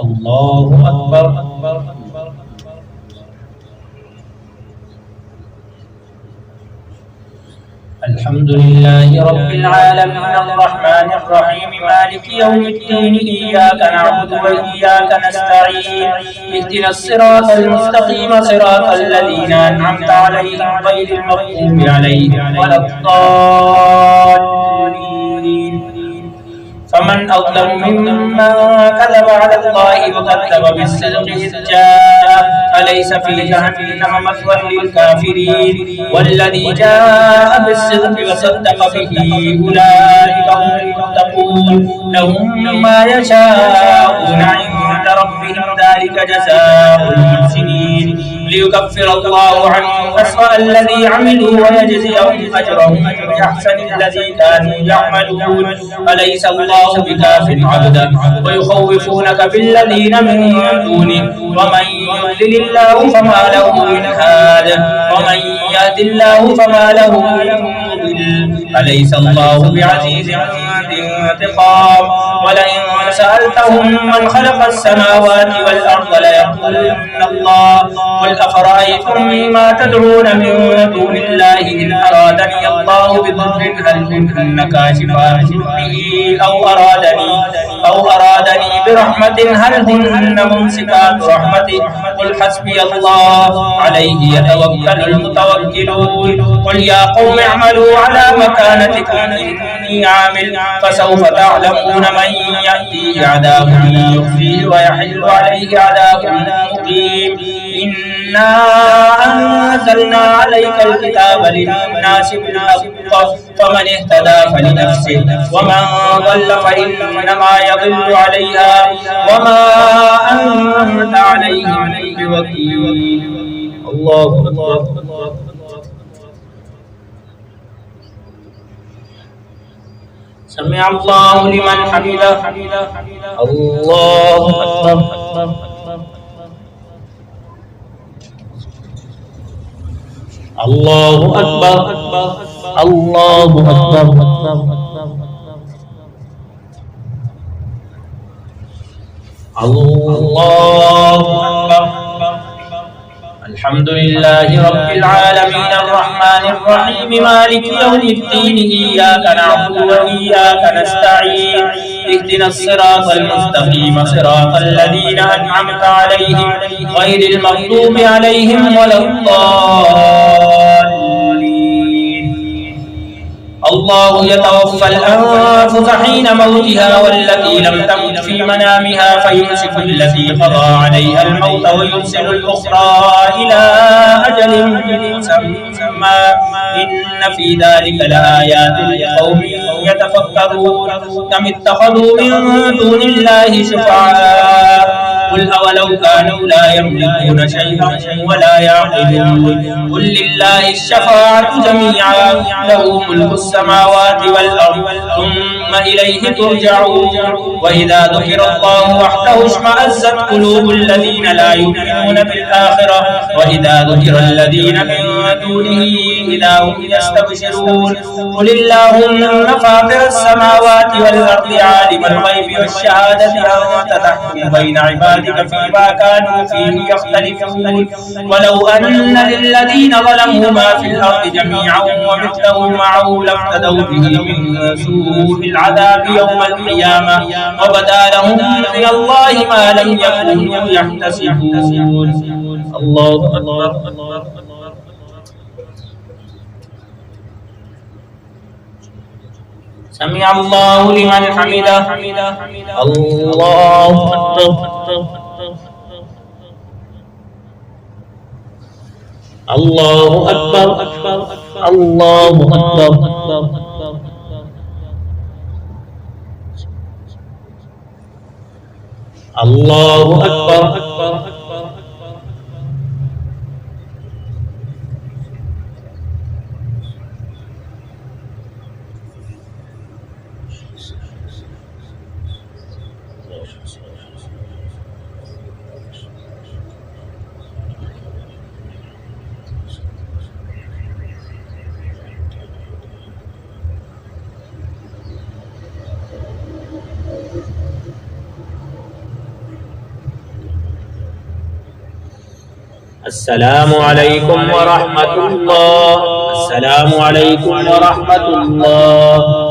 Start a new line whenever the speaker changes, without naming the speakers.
الله أكبر. الحمد لله رب العالمين الرحمن الرحيم مالك يوم الدين إياك نعبد وإياك نستعين اهدنا الصراط المستقيم صراط الذين أنعمت عليهم غير المغضوب عليهم ولا الضالين. فمن أظلم ممن كذب على الله وكذب بالصدق إذ جاء أليس في جهنم مثوى للكافرين والذي جاء بالصدق وصدق به أولئك هم المتقون لهم ما يشاءون عند ربهم ذلك جزاء المحسنين ليكفر الله عنهم أسوأ الذي عملوا ويجزيهم أجرهم بأحسن الذي كانوا يعملون أليس الله بكاف عبدا ويخوفونك بالذين من دونه ومن يضلل الله فما له من هاد ومن يهد الله فما له من مضل أليس الله بعزيز ذي انتقام ولئن سألتهم من خلق السماوات والأرض ليقولن الله قل أفرأيتم ما تدعون من دون الله إن أرادني الله بضر هل هن كاشفات ضره أو أرادني برحمة هل هن ممسكات رحمته قل حسبي الله عليه يتوكل المتوكلون قل يا قوم اعملوا على مكانتكم إني عامل فسوف تعلمون من يأتيه عذاب يخزيه ويحل عليه عذاب مقيم إنا أنزلنا عليك الكتاب للناس بالحق فمن اهتدى فلنفسه ومن ضل فإنما يضل عليها وما أنت عليهم بوكيل. الله أكبر. سمع الله لمن حمده. الله أكبر. الله أكبر. الله أكبر. الله أكبر. الحمد لله رب العالمين الرحمن الرحيم مالك يوم الدين إياك نعبد وإياك نستعين اهدنا الصراط المستقيم صراط الذين أنعمت عليهم غير المغضوب عليهم ولا الضالين. الله يتوفى الأنفس حين موتها والتي لم تمت في منامها فيمسك التي قضى عليها الموت ويرسل الأخرى إلى أجل مسمى إن في ذلك لآيات لقوم يتفكرون كم اتخذوا من دون الله شفعاء قل أولو كانوا لا يملكون شيئا ولا يعقلون قل لله الشفاعة جميعا له ملك السماوات والأرض ثم إليه ترجعون وإذا ذكر الله وحده اشمأزت قلوب الذين لا يؤمنون بالآخرة وإذا ذكر الذين من دونه إذا هم يستبشرون قل اللهم فاطر السماوات والأرض عالم الغيب والشهادة أنت تحكم بين عبادك فيما كانوا فيه يختلفون ولو أن للذين ظلموا ما في الأرض جميعا ومثله معه لافتدوا به من سوء العذاب يوم القيامة وبدا لهم من الله ما لم يكونوا يحتسبون. الله أكبر. سمع الله لمن حمده. الله أكبر. الله أكبر. الله أكبر. الله أكبر. السلام عليكم ورحمة الله. السلام عليكم ورحمة الله.